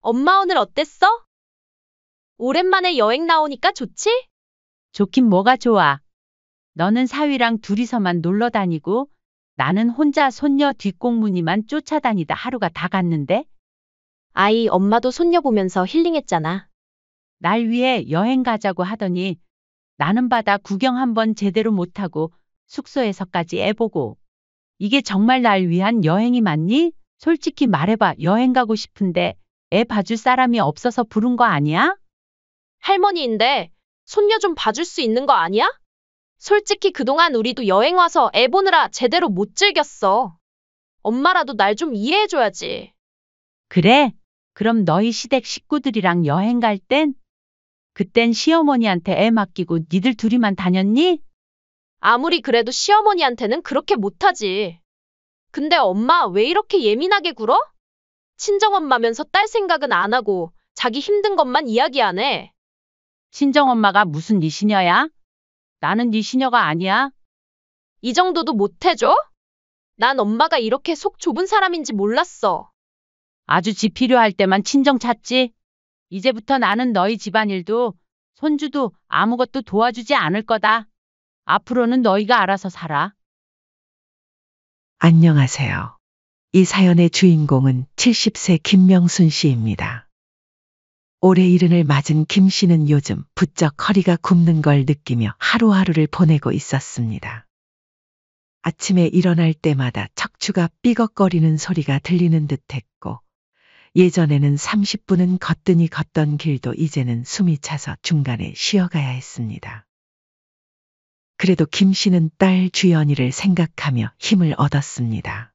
엄마 오늘 어땠어? 오랜만에 여행 나오니까 좋지? 좋긴 뭐가 좋아. 너는 사위랑 둘이서만 놀러 다니고 나는 혼자 손녀 뒷공무니만 쫓아다니다 하루가 다 갔는데? 아이, 엄마도 손녀 보면서 힐링했잖아. 날 위해 여행 가자고 하더니 나는 바다 구경 한번 제대로 못하고 숙소에서까지 애 보고. 이게 정말 날 위한 여행이 맞니? 솔직히 말해봐. 여행 가고 싶은데 애 봐줄 사람이 없어서 부른 거 아니야? 할머니인데 손녀 좀 봐줄 수 있는 거 아니야? 솔직히 그동안 우리도 여행 와서 애 보느라 제대로 못 즐겼어. 엄마라도 날 좀 이해해줘야지. 그래? 그럼 너희 시댁 식구들이랑 여행 갈 땐? 그땐 시어머니한테 애 맡기고 니들 둘이만 다녔니? 아무리 그래도 시어머니한테는 그렇게 못하지. 근데 엄마 왜 이렇게 예민하게 굴어? 친정엄마면서 딸 생각은 안 하고 자기 힘든 것만 이야기하네. 친정엄마가 무슨 네 시녀야? 나는 네 시녀가 아니야. 이 정도도 못해줘? 난 엄마가 이렇게 속 좁은 사람인지 몰랐어. 아주 지 필요할 때만 친정 찾지. 이제부터 나는 너희 집안일도 손주도 아무것도 도와주지 않을 거다. 앞으로는 너희가 알아서 살아. 안녕하세요. 이 사연의 주인공은 70세 김명순 씨입니다. 올해 70을 맞은 김 씨는 요즘 부쩍 허리가 굽는 걸 느끼며 하루하루를 보내고 있었습니다. 아침에 일어날 때마다 척추가 삐걱거리는 소리가 들리는 듯했고, 예전에는 30분은 거뜬히 걷던 길도 이제는 숨이 차서 중간에 쉬어가야 했습니다. 그래도 김 씨는 딸 주연이를 생각하며 힘을 얻었습니다.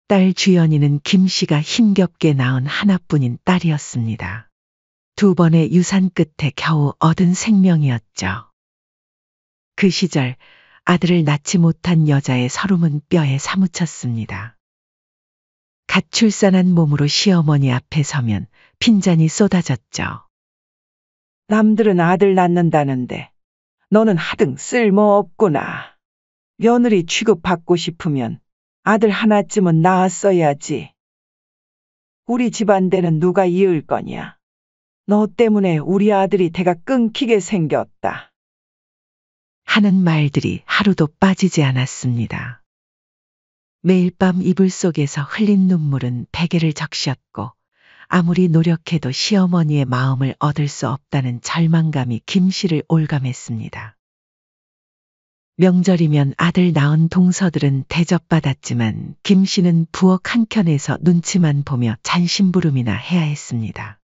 딸 주연이는 김 씨가 힘겹게 낳은 하나뿐인 딸이었습니다. 2번의 유산 끝에 겨우 얻은 생명이었죠. 그 시절 아들을 낳지 못한 여자의 서름은 뼈에 사무쳤습니다. 갓 출산한 몸으로 시어머니 앞에 서면 핀잔이 쏟아졌죠. 남들은 아들 낳는다는데 너는 하등 쓸모없구나. 며느리 취급받고 싶으면 아들 하나쯤은 낳았어야지. 우리 집안대는 누가 이을 거냐. 너 때문에 우리 아들이 대가 끊기게 생겼다. 하는 말들이 하루도 빠지지 않았습니다. 매일 밤 이불 속에서 흘린 눈물은 베개를 적셨고, 아무리 노력해도 시어머니의 마음을 얻을 수 없다는 절망감이 김 씨를 올감했습니다. 명절이면 아들 낳은 동서들은 대접받았지만 김 씨는 부엌 한켠에서 눈치만 보며 잔심부름이나 해야 했습니다.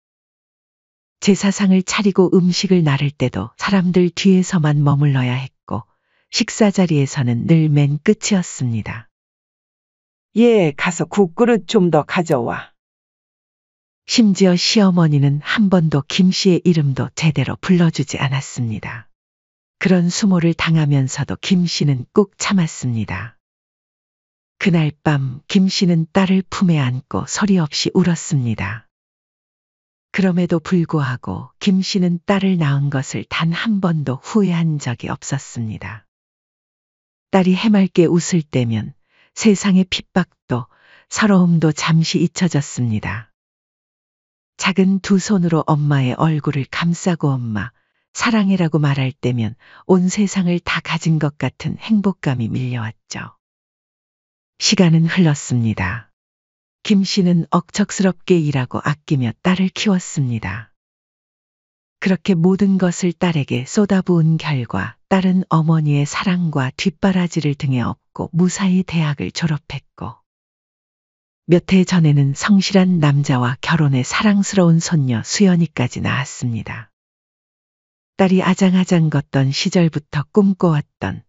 제사상을 차리고 음식을 나를 때도 사람들 뒤에서만 머물러야 했고, 식사 자리에서는 늘 맨 끝이었습니다. 얘 가서 국그릇 좀 더 가져와. 심지어 시어머니는 한 번도 김 씨의 이름도 제대로 불러주지 않았습니다. 그런 수모를 당하면서도 김 씨는 꾹 참았습니다. 그날 밤 김 씨는 딸을 품에 안고 소리 없이 울었습니다. 그럼에도 불구하고 김 씨는 딸을 낳은 것을 단 한 번도 후회한 적이 없었습니다. 딸이 해맑게 웃을 때면 세상의 핍박도 서러움도 잠시 잊혀졌습니다. 작은 2 손으로 엄마의 얼굴을 감싸고 엄마, 사랑해라고 말할 때면 온 세상을 다 가진 것 같은 행복감이 밀려왔죠. 시간은 흘렀습니다. 김 씨는 억척스럽게 일하고 아끼며 딸을 키웠습니다. 그렇게 모든 것을 딸에게 쏟아부은 결과 딸은 어머니의 사랑과 뒷바라지를 등에 업고 무사히 대학을 졸업했고, 몇 해 전에는 성실한 남자와 결혼해 사랑스러운 손녀 수연이까지 낳았습니다. 딸이 아장아장 걷던 시절부터 꿈꿔왔던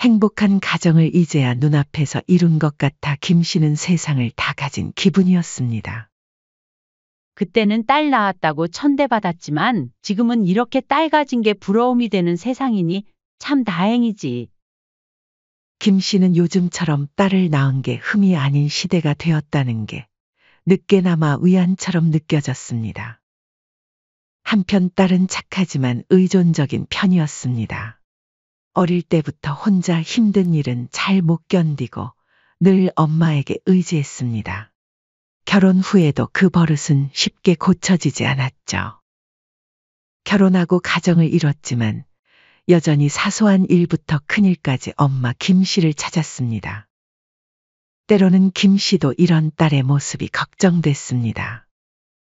행복한 가정을 이제야 눈앞에서 이룬 것 같아 김 씨는 세상을 다 가진 기분이었습니다. 그때는 딸 낳았다고 천대받았지만 지금은 이렇게 딸 가진 게 부러움이 되는 세상이니 참 다행이지. 김 씨는 요즘처럼 딸을 낳은 게 흠이 아닌 시대가 되었다는 게 늦게나마 위안처럼 느껴졌습니다. 한편 딸은 착하지만 의존적인 편이었습니다. 어릴 때부터 혼자 힘든 일은 잘 못 견디고 늘 엄마에게 의지했습니다. 결혼 후에도 그 버릇은 쉽게 고쳐지지 않았죠. 결혼하고 가정을 이뤘지만 여전히 사소한 일부터 큰일까지 엄마 김 씨를 찾았습니다. 때로는 김 씨도 이런 딸의 모습이 걱정됐습니다.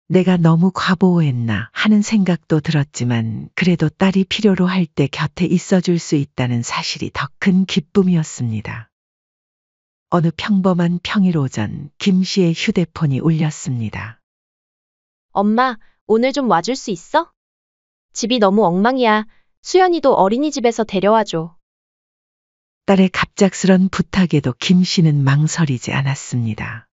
내가 너무 과보호했나 하는 생각도 들었지만 그래도 딸이 필요로 할 때 곁에 있어줄 수 있다는 사실이 더 큰 기쁨이었습니다. 어느 평범한 평일 오전 김 씨의 휴대폰이 울렸습니다. 엄마, 오늘 좀 와줄 수 있어? 집이 너무 엉망이야. 수연이도 어린이집에서 데려와줘. 딸의 갑작스런 부탁에도 김 씨는 망설이지 않았습니다.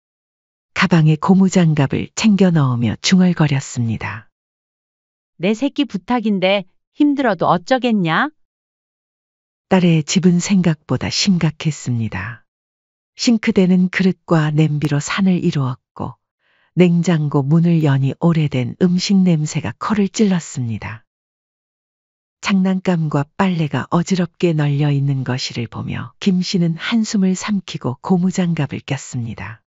가방에 고무장갑을 챙겨 넣으며 중얼거렸습니다. 내 새끼 부탁인데 힘들어도 어쩌겠냐? 딸의 집은 생각보다 심각했습니다. 싱크대는 그릇과 냄비로 산을 이루었고 냉장고 문을 여니 오래된 음식 냄새가 코를 찔렀습니다. 장난감과 빨래가 어지럽게 널려 있는 것이를 보며 김 씨는 한숨을 삼키고 고무장갑을 꼈습니다.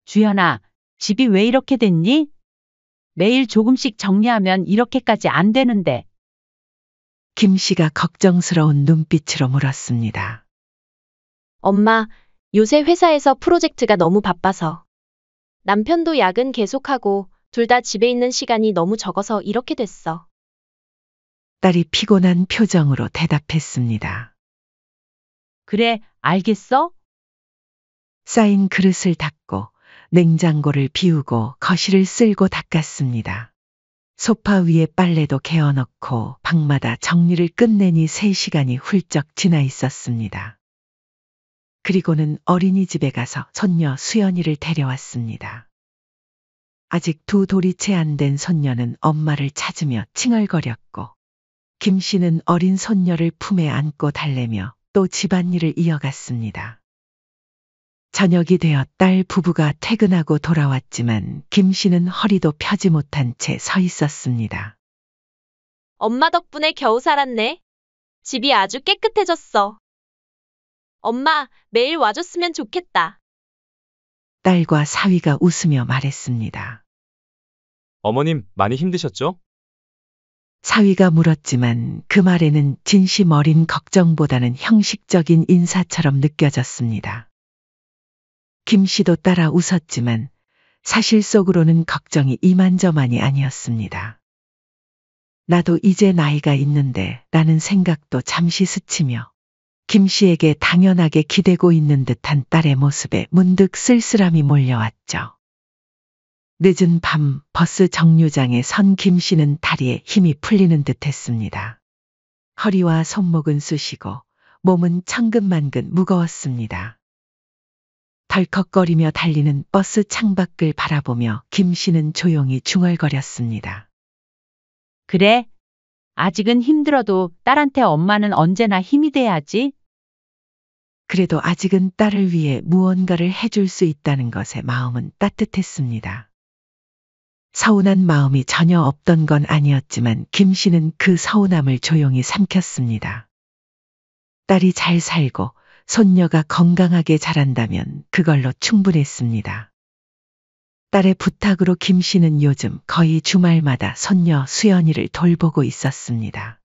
주연아, 집이 왜 이렇게 됐니? 매일 조금씩 정리하면 이렇게까지 안 되는데. 김 씨가 걱정스러운 눈빛으로 물었습니다. 엄마, 요새 회사에서 프로젝트가 너무 바빠서. 남편도 야근 계속하고 둘 다 집에 있는 시간이 너무 적어서 이렇게 됐어. 딸이 피곤한 표정으로 대답했습니다. 그래, 알겠어? 쌓인 그릇을 닦고 냉장고를 비우고 거실을 쓸고 닦았습니다. 소파 위에 빨래도 개어넣고 방마다 정리를 끝내니 3시간이 훌쩍 지나 있었습니다. 그리고는 어린이집에 가서 손녀 수연이를 데려왔습니다. 아직 2돌이 채 안 된 손녀는 엄마를 찾으며 칭얼거렸고 김 씨는 어린 손녀를 품에 안고 달래며 또 집안일을 이어갔습니다. 저녁이 되어 딸 부부가 퇴근하고 돌아왔지만 김 씨는 허리도 펴지 못한 채 서 있었습니다. 엄마 덕분에 겨우 살았네. 집이 아주 깨끗해졌어. 엄마, 매일 와줬으면 좋겠다. 딸과 사위가 웃으며 말했습니다. 어머님, 많이 힘드셨죠? 사위가 물었지만 그 말에는 진심 어린 걱정보다는 형식적인 인사처럼 느껴졌습니다. 김 씨도 따라 웃었지만 사실 속으로는 걱정이 이만저만이 아니었습니다. 나도 이제 나이가 있는데 라는 생각도 잠시 스치며 김 씨에게 당연하게 기대고 있는 듯한 딸의 모습에 문득 쓸쓸함이 몰려왔죠. 늦은 밤 버스 정류장에 선 김 씨는 다리에 힘이 풀리는 듯 했습니다. 허리와 손목은 쑤시고 몸은 천근만근 무거웠습니다. 덜컥거리며 달리는 버스 창밖을 바라보며 김 씨는 조용히 중얼거렸습니다. 그래, 아직은 힘들어도 딸한테 엄마는 언제나 힘이 돼야지. 그래도 아직은 딸을 위해 무언가를 해줄 수 있다는 것에 마음은 따뜻했습니다. 서운한 마음이 전혀 없던 건 아니었지만 김 씨는 그 서운함을 조용히 삼켰습니다. 딸이 잘 살고 손녀가 건강하게 자란다면 그걸로 충분했습니다. 딸의 부탁으로 김 씨는 요즘 거의 주말마다 손녀 수연이를 돌보고 있었습니다.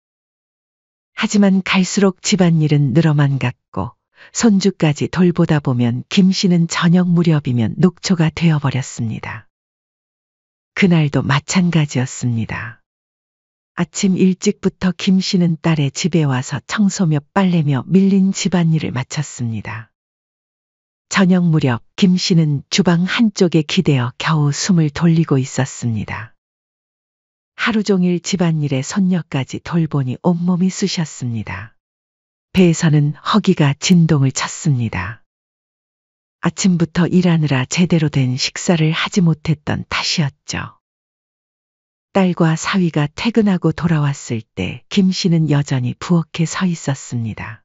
하지만 갈수록 집안일은 늘어만 갔고 손주까지 돌보다 보면 김 씨는 저녁 무렵이면 녹초가 되어버렸습니다. 그날도 마찬가지였습니다. 아침 일찍부터 김 씨는 딸의 집에 와서 청소며 빨래며 밀린 집안일을 마쳤습니다. 저녁 무렵 김 씨는 주방 한쪽에 기대어 겨우 숨을 돌리고 있었습니다. 하루 종일 집안일에 손녀까지 돌보니 온몸이 쑤셨습니다. 배에서는 허기가 진동을 쳤습니다. 아침부터 일하느라 제대로 된 식사를 하지 못했던 탓이었죠. 딸과 사위가 퇴근하고 돌아왔을 때 김 씨는 여전히 부엌에 서 있었습니다.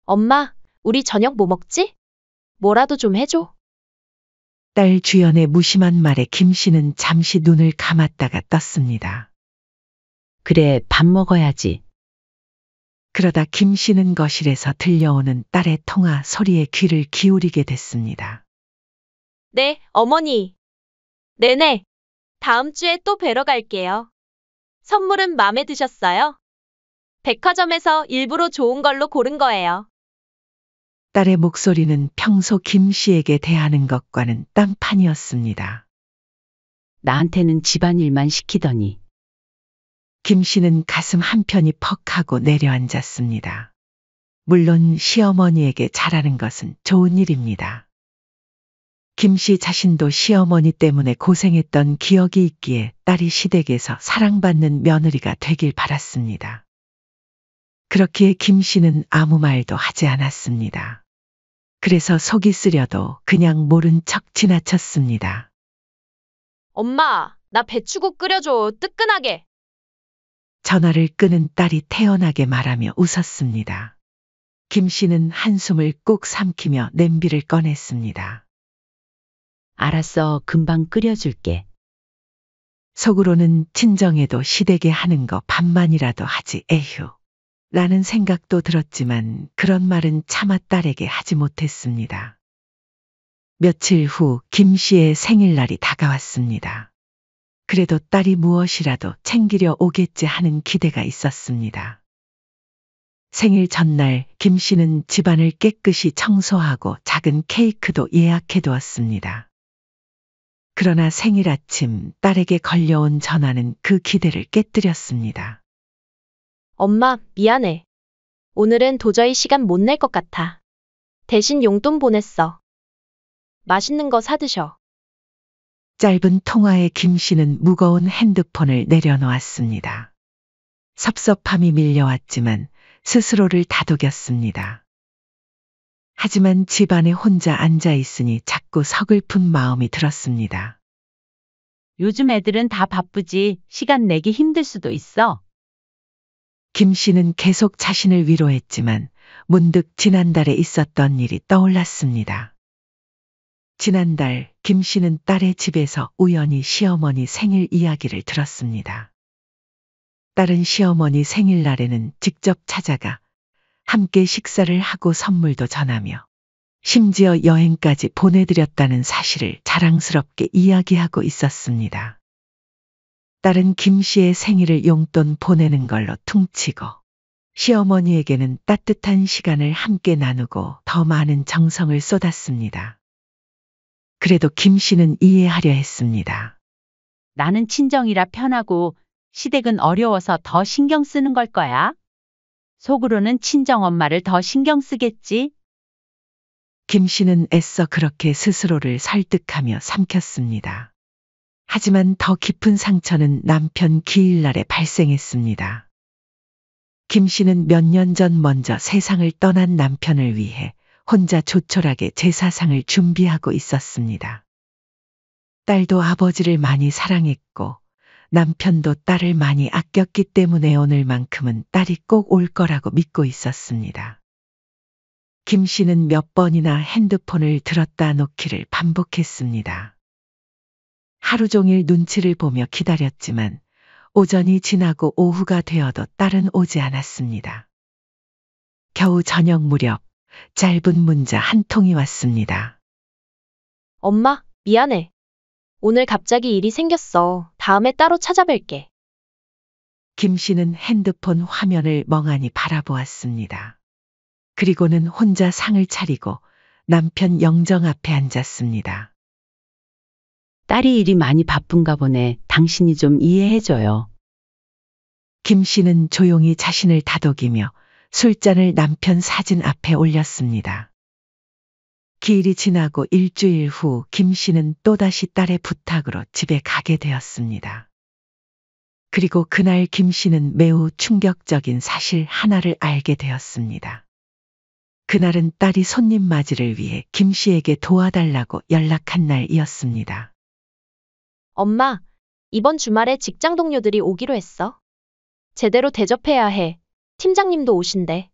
엄마, 우리 저녁 뭐 먹지? 뭐라도 좀 해줘. 딸 주연의 무심한 말에 김 씨는 잠시 눈을 감았다가 떴습니다. 그래, 밥 먹어야지. 그러다 김 씨는 거실에서 들려오는 딸의 통화 소리에 귀를 기울이게 됐습니다. 네, 어머니. 네네. 다음 주에 또 뵈러 갈게요. 선물은 마음에 드셨어요? 백화점에서 일부러 좋은 걸로 고른 거예요. 딸의 목소리는 평소 김 씨에게 대하는 것과는 딴판이었습니다. 나한테는 집안일만 시키더니 김 씨는 가슴 한편이 퍽하고 내려앉았습니다. 물론 시어머니에게 잘하는 것은 좋은 일입니다. 김 씨 자신도 시어머니 때문에 고생했던 기억이 있기에 딸이 시댁에서 사랑받는 며느리가 되길 바랐습니다. 그렇기에 김 씨는 아무 말도 하지 않았습니다. 그래서 속이 쓰려도 그냥 모른 척 지나쳤습니다. 엄마, 나 배추국 끓여줘, 뜨끈하게. 전화를 끄는 딸이 태연하게 말하며 웃었습니다. 김 씨는 한숨을 꾹 삼키며 냄비를 꺼냈습니다. 알았어, 금방 끓여줄게. 속으로는 친정에도 시댁에 하는 거 반만이라도 하지 에휴. 라는 생각도 들었지만 그런 말은 차마 딸에게 하지 못했습니다. 며칠 후 김 씨의 생일날이 다가왔습니다. 그래도 딸이 무엇이라도 챙기려 오겠지 하는 기대가 있었습니다. 생일 전날 김 씨는 집안을 깨끗이 청소하고 작은 케이크도 예약해 두었습니다. 그러나 생일 아침 딸에게 걸려온 전화는 그 기대를 깨뜨렸습니다. 엄마, 미안해. 오늘은 도저히 시간 못 낼 것 같아. 대신 용돈 보냈어. 맛있는 거 사드셔. 짧은 통화에 김 씨는 무거운 핸드폰을 내려놓았습니다. 섭섭함이 밀려왔지만 스스로를 다독였습니다. 하지만 집안에 혼자 앉아 있으니 자꾸 서글픈 마음이 들었습니다. 요즘 애들은 다 바쁘지 시간 내기 힘들 수도 있어. 김 씨는 계속 자신을 위로했지만 문득 지난달에 있었던 일이 떠올랐습니다. 지난달 김 씨는 딸의 집에서 우연히 시어머니 생일 이야기를 들었습니다. 딸은 시어머니 생일날에는 직접 찾아가 함께 식사를 하고 선물도 전하며 심지어 여행까지 보내드렸다는 사실을 자랑스럽게 이야기하고 있었습니다. 딸은 김 씨의 생일을 용돈 보내는 걸로 퉁치고 시어머니에게는 따뜻한 시간을 함께 나누고 더 많은 정성을 쏟았습니다. 그래도 김 씨는 이해하려 했습니다. 나는 친정이라 편하고 시댁은 어려워서 더 신경 쓰는 걸 거야. 속으로는 친정 엄마를 더 신경 쓰겠지. 김 씨는 애써 그렇게 스스로를 설득하며 삼켰습니다. 하지만 더 깊은 상처는 남편 기일날에 발생했습니다. 김 씨는 몇 년 전 먼저 세상을 떠난 남편을 위해 혼자 조촐하게 제사상을 준비하고 있었습니다. 딸도 아버지를 많이 사랑했고 남편도 딸을 많이 아꼈기 때문에 오늘만큼은 딸이 꼭 올 거라고 믿고 있었습니다. 김 씨는 몇 번이나 핸드폰을 들었다 놓기를 반복했습니다. 하루 종일 눈치를 보며 기다렸지만 오전이 지나고 오후가 되어도 딸은 오지 않았습니다. 겨우 저녁 무렵 짧은 문자 한 통이 왔습니다. 엄마, 미안해. 오늘 갑자기 일이 생겼어. 다음에 따로 찾아뵐게. 김 씨는 핸드폰 화면을 멍하니 바라보았습니다. 그리고는 혼자 상을 차리고 남편 영정 앞에 앉았습니다. 딸이 일이 많이 바쁜가 보네. 당신이 좀 이해해줘요. 김 씨는 조용히 자신을 다독이며 술잔을 남편 사진 앞에 올렸습니다. 기일이 지나고 일주일 후 김 씨는 또다시 딸의 부탁으로 집에 가게 되었습니다. 그리고 그날 김 씨는 매우 충격적인 사실 하나를 알게 되었습니다. 그날은 딸이 손님 맞이를 위해 김 씨에게 도와달라고 연락한 날이었습니다. 엄마, 이번 주말에 직장 동료들이 오기로 했어. 제대로 대접해야 해. 팀장님도 오신대.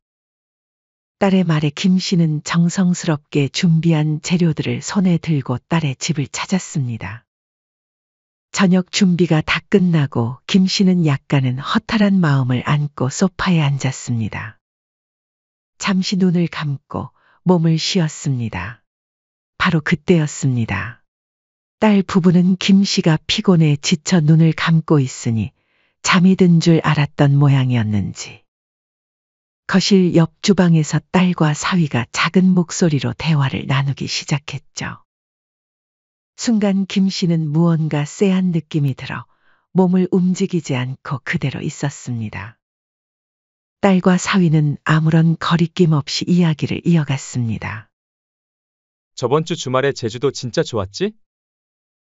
딸의 말에 김 씨는 정성스럽게 준비한 재료들을 손에 들고 딸의 집을 찾았습니다. 저녁 준비가 다 끝나고 김 씨는 약간은 허탈한 마음을 안고 소파에 앉았습니다. 잠시 눈을 감고 몸을 쉬었습니다. 바로 그때였습니다. 딸 부부는 김 씨가 피곤해 지쳐 눈을 감고 있으니 잠이 든 줄 알았던 모양이었는지 거실 옆 주방에서 딸과 사위가 작은 목소리로 대화를 나누기 시작했죠. 순간 김 씨는 무언가 쎄한 느낌이 들어 몸을 움직이지 않고 그대로 있었습니다. 딸과 사위는 아무런 거리낌 없이 이야기를 이어갔습니다. 저번 주 주말에 제주도 진짜 좋았지?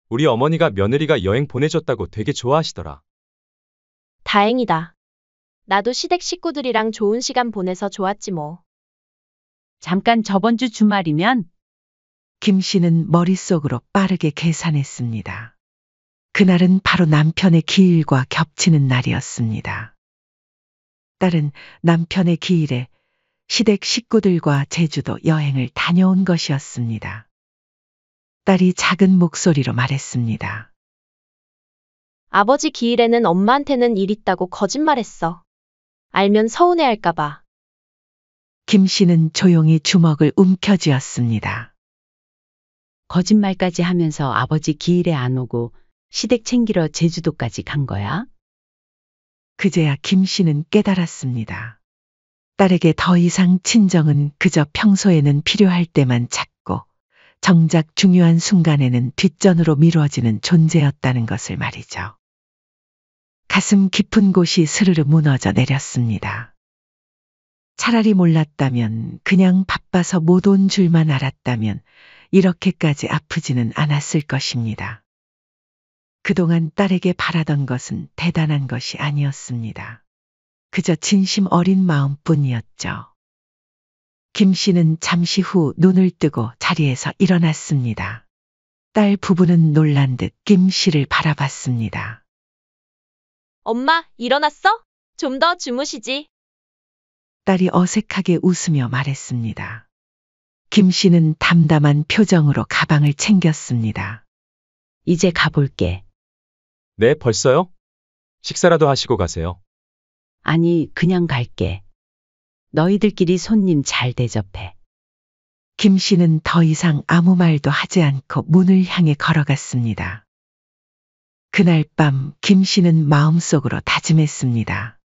우리 어머니가 며느리가 여행 보내줬다고 되게 좋아하시더라. 다행이다. 나도 시댁 식구들이랑 좋은 시간 보내서 좋았지 뭐. 잠깐 저번 주 주말이면 김 씨는 머릿속으로 빠르게 계산했습니다. 그날은 바로 남편의 기일과 겹치는 날이었습니다. 딸은 남편의 기일에 시댁 식구들과 제주도 여행을 다녀온 것이었습니다. 딸이 작은 목소리로 말했습니다. 아버지 기일에는 엄마한테는 일 있다고 거짓말했어. 알면 서운해할까봐. 김 씨는 조용히 주먹을 움켜쥐었습니다. 거짓말까지 하면서 아버지 기일에 안 오고 시댁 챙기러 제주도까지 간 거야? 그제야 김 씨는 깨달았습니다. 딸에게 더 이상 친정은 그저 평소에는 필요할 때만 찾고 정작 중요한 순간에는 뒷전으로 미뤄지는 존재였다는 것을 말이죠. 가슴 깊은 곳이 스르르 무너져 내렸습니다. 차라리 몰랐다면, 그냥 바빠서 못 온 줄만 알았다면 이렇게까지 아프지는 않았을 것입니다. 그동안 딸에게 바라던 것은 대단한 것이 아니었습니다. 그저 진심 어린 마음뿐이었죠. 김 씨는 잠시 후 눈을 뜨고 자리에서 일어났습니다. 딸 부부는 놀란 듯 김 씨를 바라봤습니다. 엄마, 일어났어? 좀 더 주무시지. 딸이 어색하게 웃으며 말했습니다. 김 씨는 담담한 표정으로 가방을 챙겼습니다. 이제 가볼게. 네, 벌써요? 식사라도 하시고 가세요. 아니, 그냥 갈게. 너희들끼리 손님 잘 대접해. 김 씨는 더 이상 아무 말도 하지 않고 문을 향해 걸어갔습니다. 그날 밤 김 씨는 마음속으로 다짐했습니다.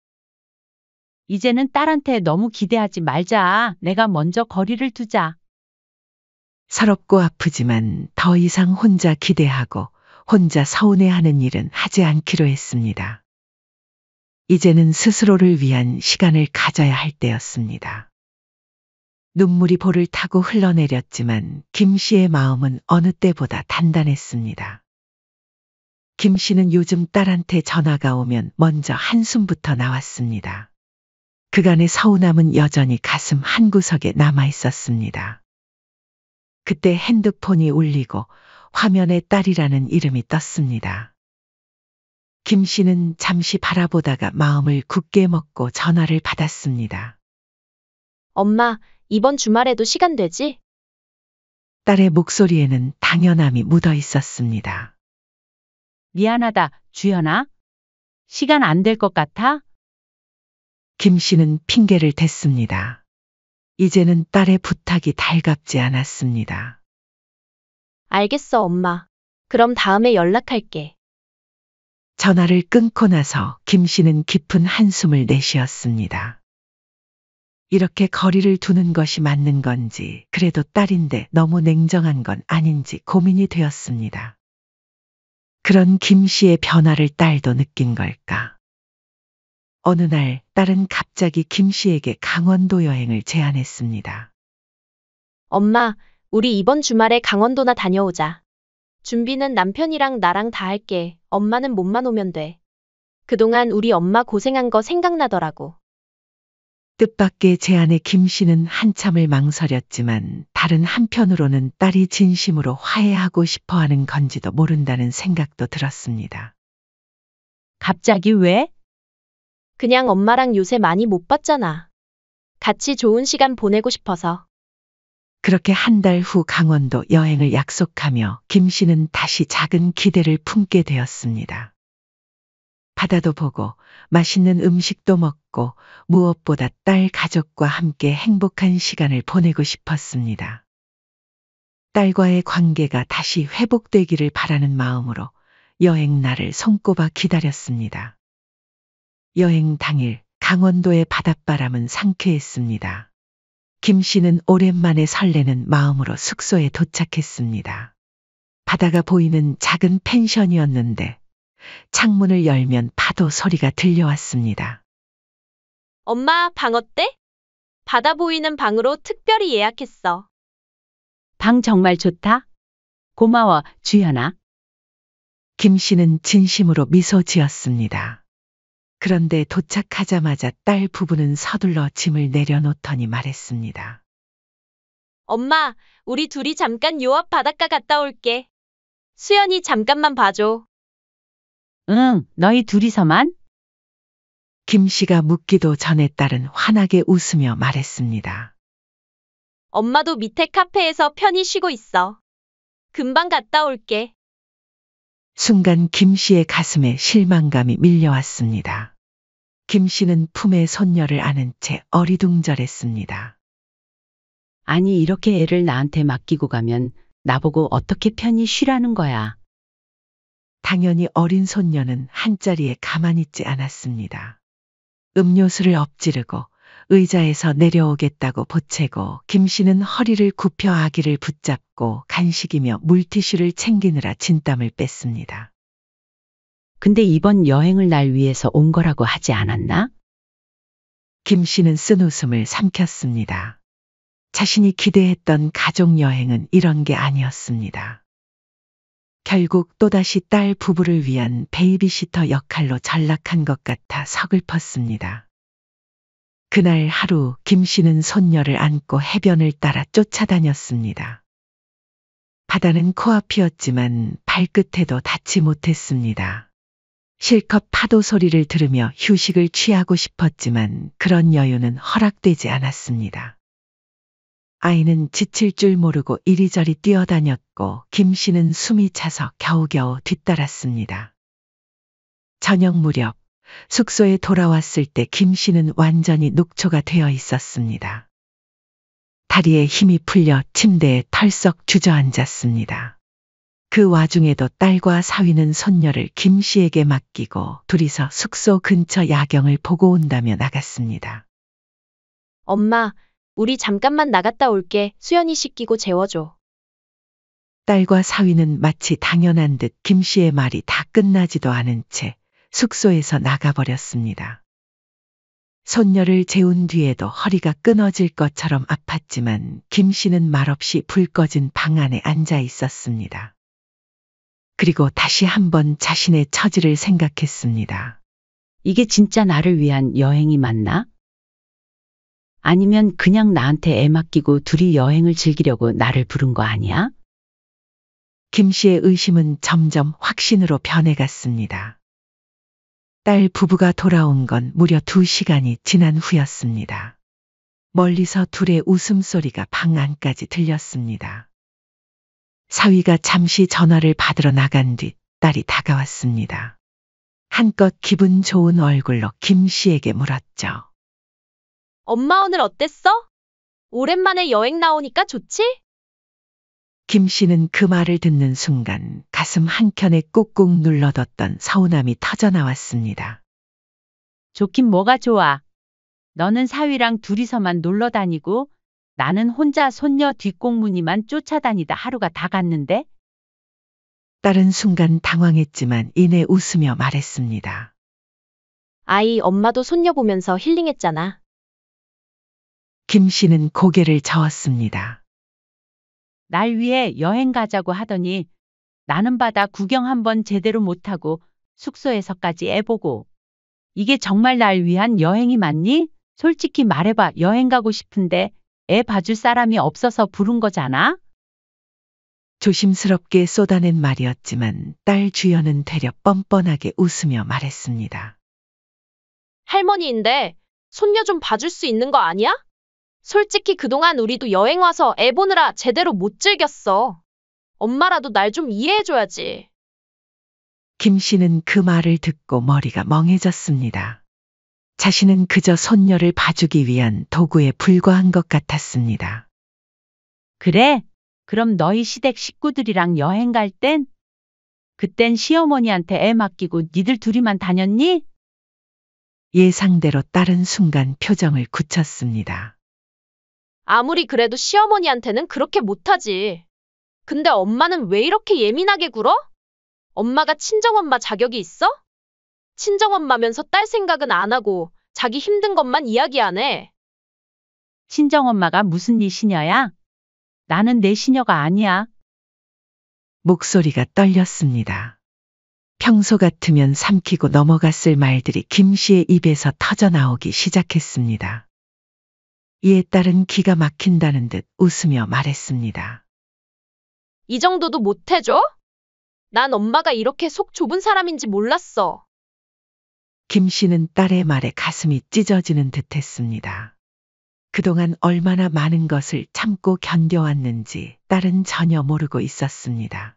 이제는 딸한테 너무 기대하지 말자. 내가 먼저 거리를 두자. 서럽고 아프지만 더 이상 혼자 기대하고 혼자 서운해하는 일은 하지 않기로 했습니다. 이제는 스스로를 위한 시간을 가져야 할 때였습니다. 눈물이 볼을 타고 흘러내렸지만 김 씨의 마음은 어느 때보다 단단했습니다. 김 씨는 요즘 딸한테 전화가 오면 먼저 한숨부터 나왔습니다. 그간의 서운함은 여전히 가슴 한구석에 남아 있었습니다. 그때 핸드폰이 울리고 화면에 딸이라는 이름이 떴습니다. 김 씨는 잠시 바라보다가 마음을 굳게 먹고 전화를 받았습니다. 엄마, 이번 주말에도 시간 되지? 딸의 목소리에는 당연함이 묻어 있었습니다. 미안하다, 주연아. 시간 안 될 것 같아? 김 씨는 핑계를 댔습니다. 이제는 딸의 부탁이 달갑지 않았습니다. 알겠어, 엄마. 그럼 다음에 연락할게. 전화를 끊고 나서 김 씨는 깊은 한숨을 내쉬었습니다. 이렇게 거리를 두는 것이 맞는 건지, 그래도 딸인데 너무 냉정한 건 아닌지 고민이 되었습니다. 그런 김 씨의 변화를 딸도 느낀 걸까? 어느 날 딸은 갑자기 김 씨에게 강원도 여행을 제안했습니다. 엄마, 우리 이번 주말에 강원도나 다녀오자. 준비는 남편이랑 나랑 다 할게. 엄마는 몸만 오면 돼. 그동안 우리 엄마 고생한 거 생각나더라고. 뜻밖의 제안에 김 씨는 한참을 망설였지만 다른 한편으로는 딸이 진심으로 화해하고 싶어 하는 건지도 모른다는 생각도 들었습니다. 갑자기 왜? 그냥 엄마랑 요새 많이 못 봤잖아. 같이 좋은 시간 보내고 싶어서. 그렇게 한 달 후 강원도 여행을 약속하며 김 씨는 다시 작은 기대를 품게 되었습니다. 바다도 보고 맛있는 음식도 먹고 무엇보다 딸 가족과 함께 행복한 시간을 보내고 싶었습니다. 딸과의 관계가 다시 회복되기를 바라는 마음으로 여행 날을 손꼽아 기다렸습니다. 여행 당일 강원도의 바닷바람은 상쾌했습니다. 김 씨는 오랜만에 설레는 마음으로 숙소에 도착했습니다. 바다가 보이는 작은 펜션이었는데 창문을 열면 파도 소리가 들려왔습니다. 엄마, 방 어때? 바다 보이는 방으로 특별히 예약했어. 방 정말 좋다. 고마워, 주연아. 김 씨는 진심으로 미소 지었습니다. 그런데 도착하자마자 딸 부부는 서둘러 짐을 내려놓더니 말했습니다. 엄마, 우리 둘이 잠깐 요 앞 바닷가 갔다 올게. 수연이 잠깐만 봐줘. 응, 너희 둘이서만? 김 씨가 묻기도 전에 딸은 환하게 웃으며 말했습니다. 엄마도 밑에 카페에서 편히 쉬고 있어. 금방 갔다 올게. 순간 김 씨의 가슴에 실망감이 밀려왔습니다. 김 씨는 품에 손녀를 안은 채 어리둥절했습니다. 아니, 이렇게 애를 나한테 맡기고 가면 나보고 어떻게 편히 쉬라는 거야. 당연히 어린 손녀는 한자리에 가만히 있지 않았습니다. 음료수를 엎지르고 의자에서 내려오겠다고 보채고 김 씨는 허리를 굽혀 아기를 붙잡고 간식이며 물티슈를 챙기느라 진땀을 뺐습니다. 근데 이번 여행을 날 위해서 온 거라고 하지 않았나? 김 씨는 쓴웃음을 삼켰습니다. 자신이 기대했던 가족 여행은 이런 게 아니었습니다. 결국 또다시 딸 부부를 위한 베이비시터 역할로 전락한 것 같아 서글펐습니다. 그날 하루 김 씨는 손녀를 안고 해변을 따라 쫓아다녔습니다. 바다는 코앞이었지만 발끝에도 닿지 못했습니다. 실컷 파도 소리를 들으며 휴식을 취하고 싶었지만 그런 여유는 허락되지 않았습니다. 아이는 지칠 줄 모르고 이리저리 뛰어다녔고 김 씨는 숨이 차서 겨우겨우 뒤따랐습니다. 저녁 무렵 숙소에 돌아왔을 때 김 씨는 완전히 녹초가 되어 있었습니다. 다리에 힘이 풀려 침대에 털썩 주저앉았습니다. 그 와중에도 딸과 사위는 손녀를 김 씨에게 맡기고 둘이서 숙소 근처 야경을 보고 온다며 나갔습니다. 엄마, 우리 잠깐만 나갔다 올게. 수연이 씻기고 재워줘. 딸과 사위는 마치 당연한 듯 김 씨의 말이 다 끝나지도 않은 채 숙소에서 나가버렸습니다. 손녀를 재운 뒤에도 허리가 끊어질 것처럼 아팠지만 김 씨는 말없이 불 꺼진 방 안에 앉아 있었습니다. 그리고 다시 한번 자신의 처지를 생각했습니다. 이게 진짜 나를 위한 여행이 맞나? 아니면 그냥 나한테 애 맡기고 둘이 여행을 즐기려고 나를 부른 거 아니야? 김 씨의 의심은 점점 확신으로 변해갔습니다. 딸 부부가 돌아온 건 무려 2시간이 지난 후였습니다. 멀리서 둘의 웃음소리가 방 안까지 들렸습니다. 사위가 잠시 전화를 받으러 나간 뒤 딸이 다가왔습니다. 한껏 기분 좋은 얼굴로 김 씨에게 물었죠. 엄마 오늘 어땠어? 오랜만에 여행 나오니까 좋지? 김 씨는 그 말을 듣는 순간 가슴 한켠에 꾹꾹 눌러뒀던 서운함이 터져나왔습니다. 좋긴 뭐가 좋아. 너는 사위랑 둘이서만 놀러 다니고 나는 혼자 손녀 뒷공무니만 쫓아다니다 하루가 다 갔는데? 딸은 순간 당황했지만 이내 웃으며 말했습니다. 아이, 엄마도 손녀 보면서 힐링했잖아. 김 씨는 고개를 저었습니다. 날 위해 여행 가자고 하더니 나는 바다 구경 한번 제대로 못하고 숙소에서까지 애 보고. 이게 정말 날 위한 여행이 맞니? 솔직히 말해봐. 여행 가고 싶은데 애 봐줄 사람이 없어서 부른 거잖아? 조심스럽게 쏟아낸 말이었지만 딸 주연은 되려 뻔뻔하게 웃으며 말했습니다. 할머니인데 손녀 좀 봐줄 수 있는 거 아니야? 솔직히 그동안 우리도 여행 와서 애 보느라 제대로 못 즐겼어. 엄마라도 날 좀 이해해줘야지. 김 씨는 그 말을 듣고 머리가 멍해졌습니다. 자신은 그저 손녀를 봐주기 위한 도구에 불과한 것 같았습니다. 그래? 그럼 너희 시댁 식구들이랑 여행 갈 땐? 그땐 시어머니한테 애 맡기고 니들 둘이만 다녔니? 예상대로 딸은 순간 표정을 굳혔습니다. 아무리 그래도 시어머니한테는 그렇게 못하지. 근데 엄마는 왜 이렇게 예민하게 굴어? 엄마가 친정엄마 자격이 있어? 친정엄마면서 딸 생각은 안 하고 자기 힘든 것만 이야기하네. 친정엄마가 무슨 네 시녀야? 나는 내 시녀가 아니야. 목소리가 떨렸습니다. 평소 같으면 삼키고 넘어갔을 말들이 김 씨의 입에서 터져 나오기 시작했습니다. 이에 딸은 기가 막힌다는 듯 웃으며 말했습니다. 이 정도도 못 해줘? 난 엄마가 이렇게 속 좁은 사람인지 몰랐어. 김 씨는 딸의 말에 가슴이 찢어지는 듯 했습니다. 그동안 얼마나 많은 것을 참고 견뎌왔는지 딸은 전혀 모르고 있었습니다.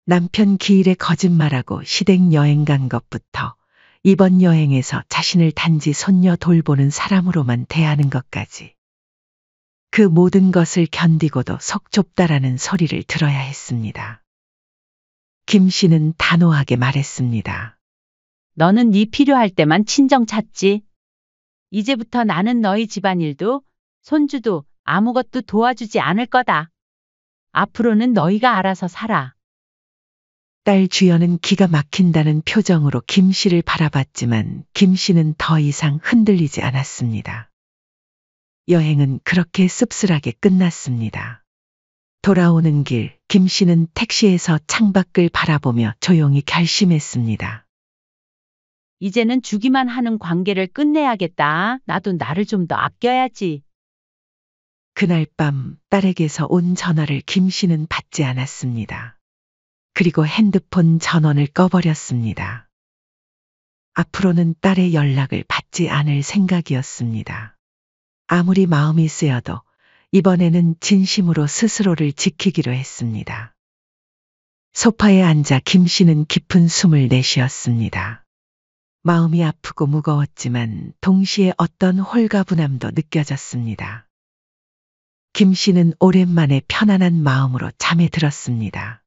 남편 기일에 거짓말하고 시댁 여행 간 것부터 이번 여행에서 자신을 단지 손녀 돌보는 사람으로만 대하는 것까지. 그 모든 것을 견디고도 속 좁다라는 소리를 들어야 했습니다. 김 씨는 단호하게 말했습니다. 너는 네 필요할 때만 친정 찾지. 이제부터 나는 너희 집안일도 손주도 아무것도 도와주지 않을 거다. 앞으로는 너희가 알아서 살아. 딸 주연은 기가 막힌다는 표정으로 김 씨를 바라봤지만 김 씨는 더 이상 흔들리지 않았습니다. 여행은 그렇게 씁쓸하게 끝났습니다. 돌아오는 길, 김 씨는 택시에서 창밖을 바라보며 조용히 결심했습니다. 이제는 주기만 하는 관계를 끝내야겠다. 나도 나를 좀 더 아껴야지. 그날 밤 딸에게서 온 전화를 김 씨는 받지 않았습니다. 그리고 핸드폰 전원을 꺼버렸습니다. 앞으로는 딸의 연락을 받지 않을 생각이었습니다. 아무리 마음이 쓰여도 이번에는 진심으로 스스로를 지키기로 했습니다. 소파에 앉아 김 씨는 깊은 숨을 내쉬었습니다. 마음이 아프고 무거웠지만 동시에 어떤 홀가분함도 느껴졌습니다. 김 씨는 오랜만에 편안한 마음으로 잠에 들었습니다.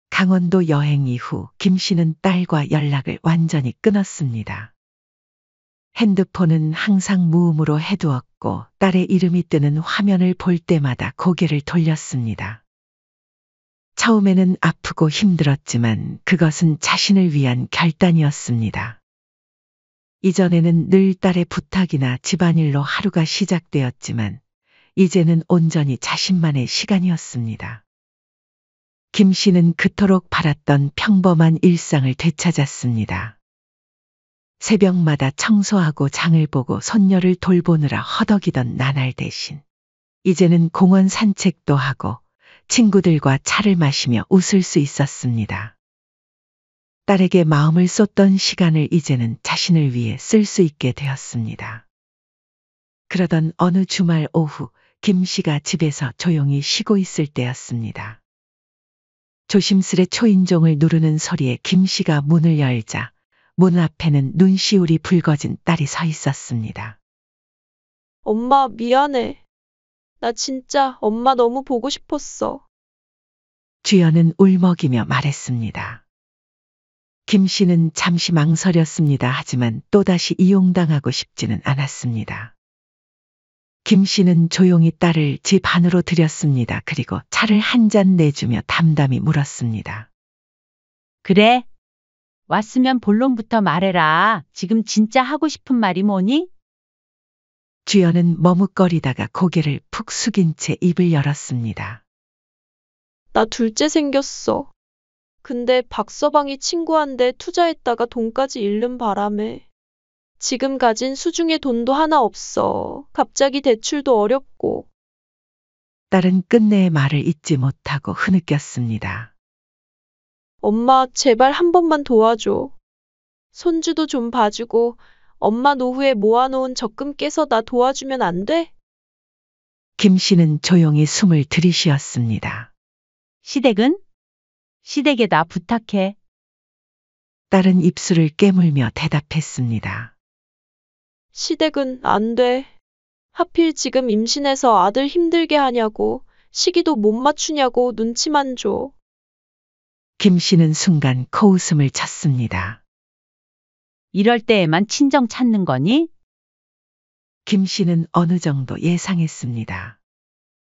강원도 여행 이후 김 씨는 딸과 연락을 완전히 끊었습니다. 핸드폰은 항상 무음으로 해두었고 딸의 이름이 뜨는 화면을 볼 때마다 고개를 돌렸습니다. 처음에는 아프고 힘들었지만 그것은 자신을 위한 결단이었습니다. 이전에는 늘 딸의 부탁이나 집안일로 하루가 시작되었지만 이제는 온전히 자신만의 시간이었습니다. 김 씨는 그토록 바랐던 평범한 일상을 되찾았습니다. 새벽마다 청소하고 장을 보고 손녀를 돌보느라 허덕이던 나날 대신 이제는 공원 산책도 하고 친구들과 차를 마시며 웃을 수 있었습니다. 딸에게 마음을 쏟던 시간을 이제는 자신을 위해 쓸 수 있게 되었습니다. 그러던 어느 주말 오후 김 씨가 집에서 조용히 쉬고 있을 때였습니다. 조심스레 초인종을 누르는 소리에 김 씨가 문을 열자 문 앞에는 눈시울이 붉어진 딸이 서 있었습니다. 엄마, 미안해. 나 진짜 엄마 너무 보고 싶었어. 주연은 울먹이며 말했습니다. 김 씨는 잠시 망설였습니다. 하지만 또다시 이용당하고 싶지는 않았습니다. 김 씨는 조용히 딸을 집 안으로 들였습니다. 그리고 차를 한 잔 내주며 담담히 물었습니다. 그래? 왔으면 본론부터 말해라. 지금 진짜 하고 싶은 말이 뭐니? 주연은 머뭇거리다가 고개를 푹 숙인 채 입을 열었습니다. 나 둘째 생겼어. 근데 박서방이 친구한테 투자했다가 돈까지 잃는 바람에 지금 가진 수중에 돈도 하나 없어. 갑자기 대출도 어렵고. 딸은 끝내 말을 잇지 못하고 흐느꼈습니다. 엄마, 제발 한 번만 도와줘. 손주도 좀 봐주고 엄마 노후에 모아놓은 적금 깨서 나 도와주면 안 돼? 김 씨는 조용히 숨을 들이쉬었습니다. 시댁은? 시댁에 나 부탁해. 딸은 입술을 깨물며 대답했습니다. 시댁은 안 돼. 하필 지금 임신해서 아들 힘들게 하냐고. 시기도 못 맞추냐고 눈치만 줘. 김 씨는 순간 코웃음을 쳤습니다. 이럴 때에만 친정 찾는 거니? 김 씨는 어느 정도 예상했습니다.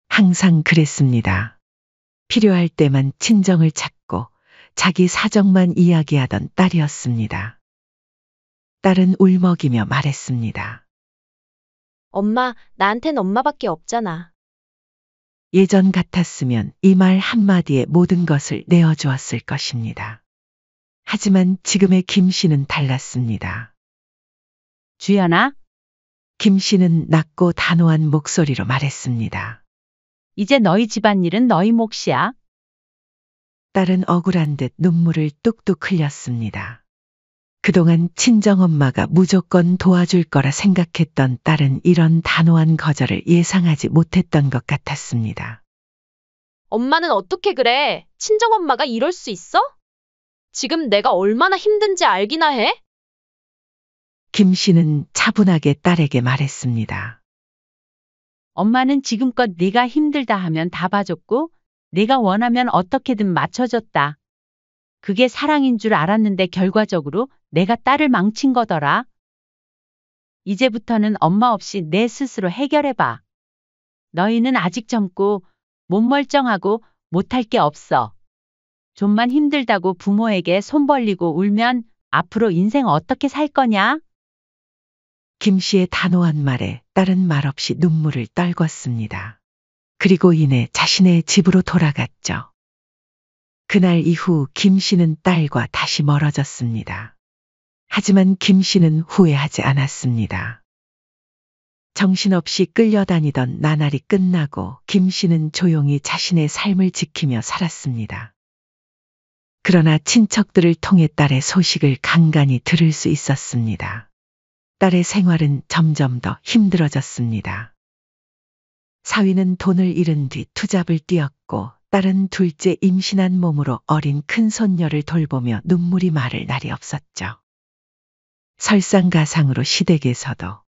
항상 그랬습니다. 필요할 때만 친정을 찾고 자기 사정만 이야기하던 딸이었습니다. 딸은 울먹이며 말했습니다. 엄마, 나한텐 엄마밖에 없잖아. 예전 같았으면 이 말 한마디에 모든 것을 내어주었을 것입니다. 하지만 지금의 김 씨는 달랐습니다. 주연아, 김 씨는 낮고 단호한 목소리로 말했습니다. 이제 너희 집안일은 너희 몫이야. 딸은 억울한 듯 눈물을 뚝뚝 흘렸습니다. 그동안 친정엄마가 무조건 도와줄 거라 생각했던 딸은 이런 단호한 거절을 예상하지 못했던 것 같았습니다. 엄마는 어떻게 그래? 친정엄마가 이럴 수 있어? 지금 내가 얼마나 힘든지 알기나 해? 김 씨는 차분하게 딸에게 말했습니다. 엄마는 지금껏 네가 힘들다 하면 다 봐줬고 네가 원하면 어떻게든 맞춰줬다. 그게 사랑인 줄 알았는데 결과적으로 내가 딸을 망친 거더라. 이제부터는 엄마 없이 내 스스로 해결해봐. 너희는 아직 젊고 몸 멀쩡하고 못할 게 없어. 좀만 힘들다고 부모에게 손 벌리고 울면 앞으로 인생 어떻게 살 거냐? 김 씨의 단호한 말에 딸은 말없이 눈물을 떨궜습니다. 그리고 이내 자신의 집으로 돌아갔죠. 그날 이후 김 씨는 딸과 다시 멀어졌습니다. 하지만 김 씨는 후회하지 않았습니다. 정신없이 끌려다니던 나날이 끝나고 김 씨는 조용히 자신의 삶을 지키며 살았습니다. 그러나 친척들을 통해 딸의 소식을 간간히 들을 수 있었습니다. 딸의 생활은 점점 더 힘들어졌습니다. 사위는 돈을 잃은 뒤 투잡을 뛰었고 딸은 둘째 임신한 몸으로 어린 큰손녀를 돌보며 눈물이 마를 날이 없었죠. 설상가상으로 시댁에서도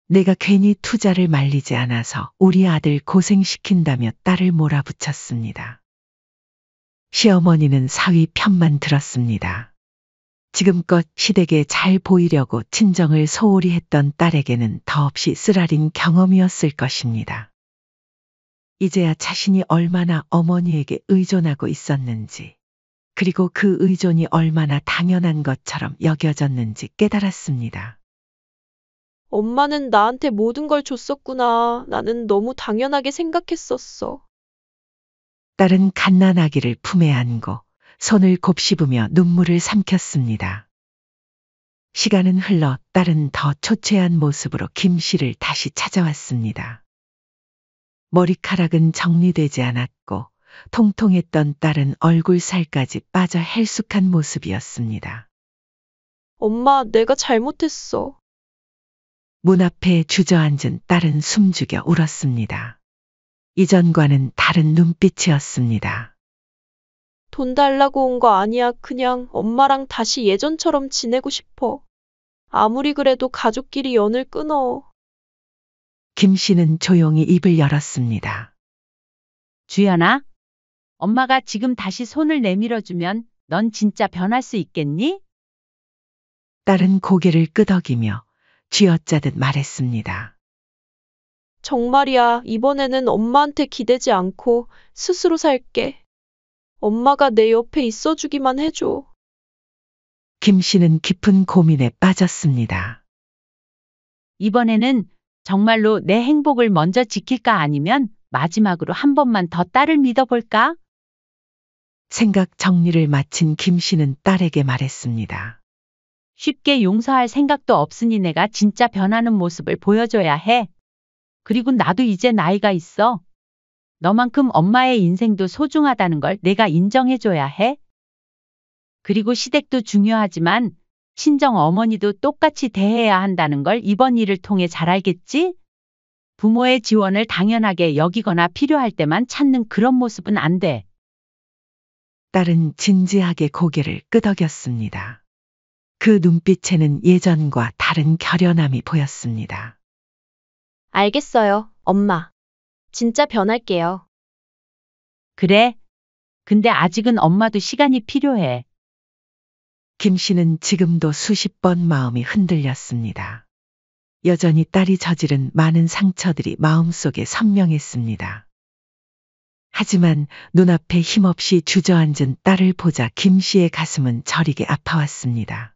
내가 괜히 투자를 말리지 않아서 우리 아들 고생시킨다며 딸을 몰아붙였습니다. 시어머니는 사위 편만 들었습니다. 지금껏 시댁에 잘 보이려고 친정을 소홀히 했던 딸에게는 더없이 쓰라린 경험이었을 것입니다. 이제야 자신이 얼마나 어머니에게 의존하고 있었는지, 그리고 그 의존이 얼마나 당연한 것처럼 여겨졌는지 깨달았습니다. 엄마는 나한테 모든 걸 줬었구나. 나는 너무 당연하게 생각했었어. 딸은 갓난아기를 품에 안고 손을 곱씹으며 눈물을 삼켰습니다. 시간은 흘러 딸은 더 초췌한 모습으로 김 씨를 다시 찾아왔습니다. 머리카락은 정리되지 않았고 통통했던 딸은 얼굴 살까지 빠져 헬쑥한 모습이었습니다. 엄마, 내가 잘못했어. 문 앞에 주저앉은 딸은 숨죽여 울었습니다. 이전과는 다른 눈빛이었습니다. 돈 달라고 온 거 아니야. 그냥 엄마랑 다시 예전처럼 지내고 싶어. 아무리 그래도 가족끼리 연을 끊어. 김 씨는 조용히 입을 열었습니다. 주연아, 엄마가 지금 다시 손을 내밀어주면 넌 진짜 변할 수 있겠니? 딸은 고개를 끄덕이며 쥐어짜듯 말했습니다. 정말이야. 이번에는 엄마한테 기대지 않고 스스로 살게. 엄마가 내 옆에 있어주기만 해줘. 김 씨는 깊은 고민에 빠졌습니다. 이번에는 정말로 내 행복을 먼저 지킬까 아니면 마지막으로 한 번만 더 딸을 믿어볼까? 생각 정리를 마친 김 씨는 딸에게 말했습니다. 쉽게 용서할 생각도 없으니 내가 진짜 변하는 모습을 보여줘야 해. 그리고 나도 이제 나이가 있어. 너만큼 엄마의 인생도 소중하다는 걸 내가 인정해줘야 해. 그리고 시댁도 중요하지만 친정 어머니도 똑같이 대해야 한다는 걸 이번 일을 통해 잘 알겠지? 부모의 지원을 당연하게 여기거나 필요할 때만 찾는 그런 모습은 안 돼. 딸은 진지하게 고개를 끄덕였습니다. 그 눈빛에는 예전과 다른 결연함이 보였습니다. 알겠어요, 엄마. 진짜 변할게요. 그래. 근데 아직은 엄마도 시간이 필요해. 김 씨는 지금도 수십 번 마음이 흔들렸습니다. 여전히 딸이 저지른 많은 상처들이 마음속에 선명했습니다. 하지만 눈앞에 힘없이 주저앉은 딸을 보자 김 씨의 가슴은 저리게 아파왔습니다.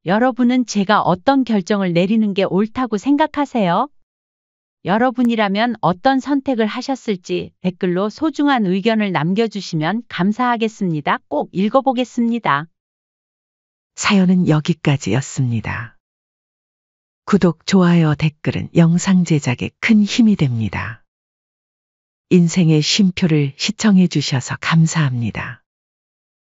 여러분은 제가 어떤 결정을 내리는 게 옳다고 생각하세요? 여러분이라면 어떤 선택을 하셨을지 댓글로 소중한 의견을 남겨주시면 감사하겠습니다. 꼭 읽어보겠습니다. 사연은 여기까지였습니다. 구독, 좋아요, 댓글은 영상 제작에 큰 힘이 됩니다. 인생의 쉼표를 시청해 주셔서 감사합니다.